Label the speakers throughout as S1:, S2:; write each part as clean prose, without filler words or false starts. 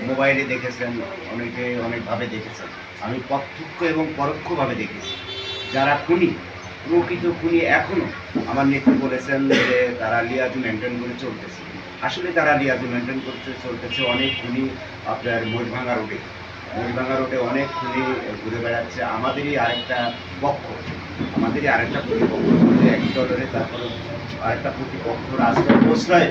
S1: মোবাইলে দেখেছেন, অনেকে অনেকভাবে দেখেছেন। আমি প্রত্যক্ষ এবং পরোক্ষভাবে দেখেছি। যারা খুনি, প্রকৃত খুনি এখনো আমার নেত্রী বলেছেন যে তারা লিয়াজু মেনটেন করে চলতেছে। আসলে তারা লিয়াজু মেনটেন করতে চলতেছে। অনেক খুনি আপনার ময়ূরভাঙ্গা রোডে অনেক খুনি ঘুরে বেড়াচ্ছে। আমাদেরই আরেকটা প্রতিপক্ষ এক দলের, তারপরে আরেকটা প্রতিপক্ষর প্রশ্রয়ে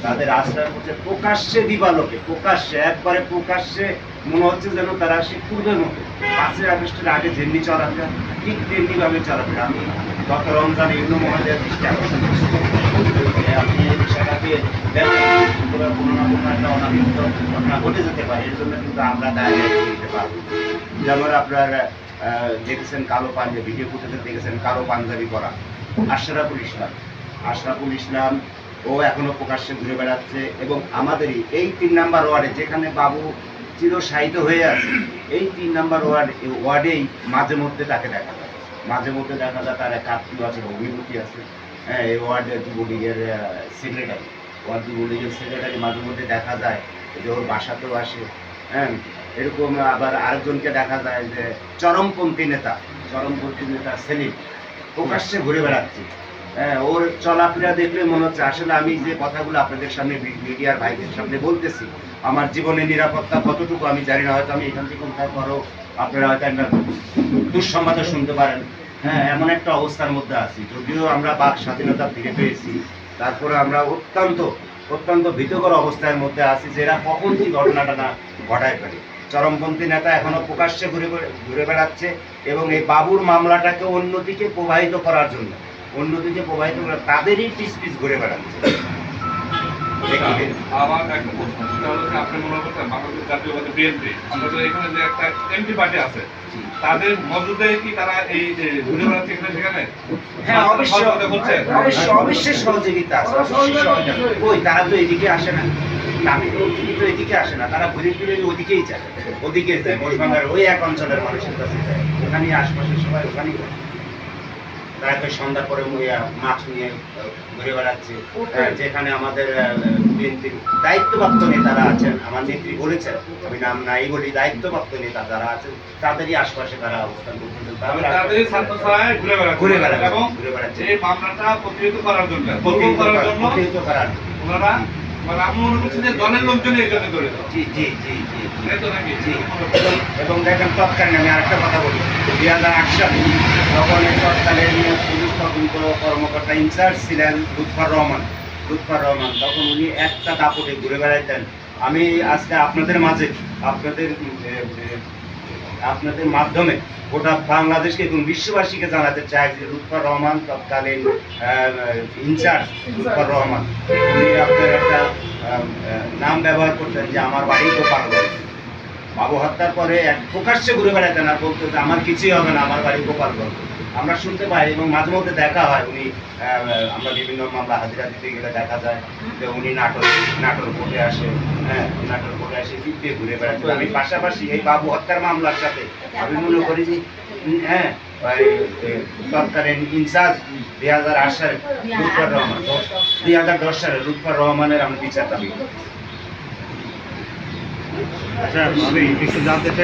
S1: তাদের আশ্রয়ের মধ্যে প্রকাশ্যে দিবালোকে প্রকাশ্যে মনে হচ্ছে যেন তারা সে পূর্বের মতো 5ই আগস্টের আগে যেমনি চলাফেরা ঠিক তেমনি ভাবে চলাফেরা। আমি গত রমজান ইউনো মহোদয়ের দৃষ্টি আকর্ষণ করছি, আপনি এই বিষয়টাকে দেখেন কোনো না কোনো একটা অনাবৃত ঘটনা ঘটে যেতে পারে। এর জন্য কিন্তু আমরা দায় দিতে পারবো। যেমন আপনার দেখেছেন কালো পাঞ্জাবি, ভিডিও ফুটেজে দেখেছেন কালো পাঞ্জাবি পরা আশরাফুল ইসলাম ও এখনো প্রকাশ্যে ঘুরে বেড়াচ্ছে। এবং আমাদেরই এই 3 নাম্বার ওয়ার্ডে যেখানে বাবু চিরসাহিত হয়ে আছে, এই 3 নাম্বার ওয়ার্ডেই মাঝে মধ্যে তাকে দেখা যায়। তার এক আত্মীয় আছে, অভিমুখী আছে। হ্যাঁ, এই ওয়ার্ডের যুবলীগের সেক্রেটারি মাঝে মধ্যে দেখা যায় যে ওর বাসাতেও আসে। হ্যাঁ, এরকম আবার আরেকজনকে দেখা যায় যে চরমপন্থী নেতা সেলিম প্রকাশ্যে ঘুরে বেড়াচ্ছে। হ্যাঁ, ওর চলাফেরা দেখলে মনে হচ্ছে আসলে আমি যে কথাগুলো আপনাদের সামনে মিডিয়ার ভাইদের সামনে বলতেছি, আমার জীবনের নিরাপত্তা কতটুকু আমি জানি না। হয়তো আমি এখান থেকে কোথাও করো, আপনারা হয়তো একটা দুঃসংবাদও শুনতে পারেন। হ্যাঁ, এমন একটা অবস্থার মধ্যে আছি। যদিও আমরা বাক স্বাধীনতা ফিরে পেয়েছি, তারপরে আমরা অত্যন্ত ভীতকর অবস্থার মধ্যে আছি যে এরা কখন কি ঘটনাটা না ঘটায় ফেলে। চরমপন্থী নেতা এখনো প্রকাশ্যে ঘুরে বেড়াচ্ছে এবং এই বাবুর মামলাটাকে অন্যদিকে প্রবাহিত করার জন্য তাদেরই পিস ঘুরে বেড়াচ্ছে।
S2: আমার একটা প্রশ্ন, সেটা হলো যে আপনি মনে করছেন বাংলাদেশ জাতীয়বাদী বিএনপি, আমাদের এখানে যে একটা এমপি পার্টি আছে, তাদের মধ্যে কি তারা এই যে ঘুরে বেড়াচ্ছে সেখানে?
S1: হ্যাঁ, অবশ্যই সহযোগিতা আছে। ওই তারা তো এদিকে আসে না, তো এদিকে আসে না, তারা ঘুরে ফিরে ওদিকেই যায়, ময়ূরভাঙ্গার ওই এক অঞ্চলের মানুষের কাছে যায়। ওখানেই আশপাশের সবাই ওখানেই যায়। তারা তো সন্ধ্যার পরে মাছ নিয়ে ঘুরে বেড়াচ্ছে। যেখানে আমাদের বিএনপির দায়িত্বপ্রাপ্ত নেতারা আছেন, আমার নেত্রী বলেছেন, আমি নাম নাই বলি, দায়িত্বপ্রাপ্ত নেতা যারা আছেন তাদেরই আশপাশে তারা অবস্থান করতেছেন, ঘুরে বেড়াচ্ছে
S2: এই মামলাটা প্রতিহত করার জন্য ওনারা মানে আমি মনে করছি যে দলের লোকজনই এই জন্য করে।
S1: এবং দেখেন তৎকালীন, আমি আরেকটা কথা বলি, 2008 সালে তখন তৎকালীন পুলিশ তদন্ত কর্মকর্তা ইনচার্জ ছিলেন লুৎফর রহমান। তখন উনি একটা দাপটে ঘুরে বেড়াইতেন। আমি আজকে আপনাদের মাঝে আপনাদের মাধ্যমে গোটা বাংলাদেশকে এবং বিশ্ববাসীকে জানাতে চাই যে লুৎফর রহমান তৎকালীন ইনচার্জ লুৎফর রহমান, উনি আপনার একটা নাম ব্যবহার করতেন যে আমার বাড়ি গোপালগঞ্জ। বাবু হত্যার পরে প্রকাশ্যে ঘুরে বেড়াতেন আর বলতো যে আমার কিছুই হবে না, আমার বাড়ি গোপালগঞ্জ। আমরা শুনতে পাই এবং মাঝে মধ্যে দেখা হয়, উনি আমরা বিভিন্ন মামলা হাজিরা দিতে গেলে দেখা যায় যে উনি নাটোর কোর্টে আসে। হ্যাঁ, নাটোর কোর্টে এসে দিব্যে ঘুরে বেড়াচ্ছেন। আমি পাশাপাশি এই বাবু হত্যার মামলার সাথে আমি মনে করি যে তৎকালীন ইনচার্জ 2008 সালে লুৎফর রহমান, 2010 সালে লুৎফর রহমানের আমি বিচার দাবি। আচ্ছা, আমি একটু জানতে চাই।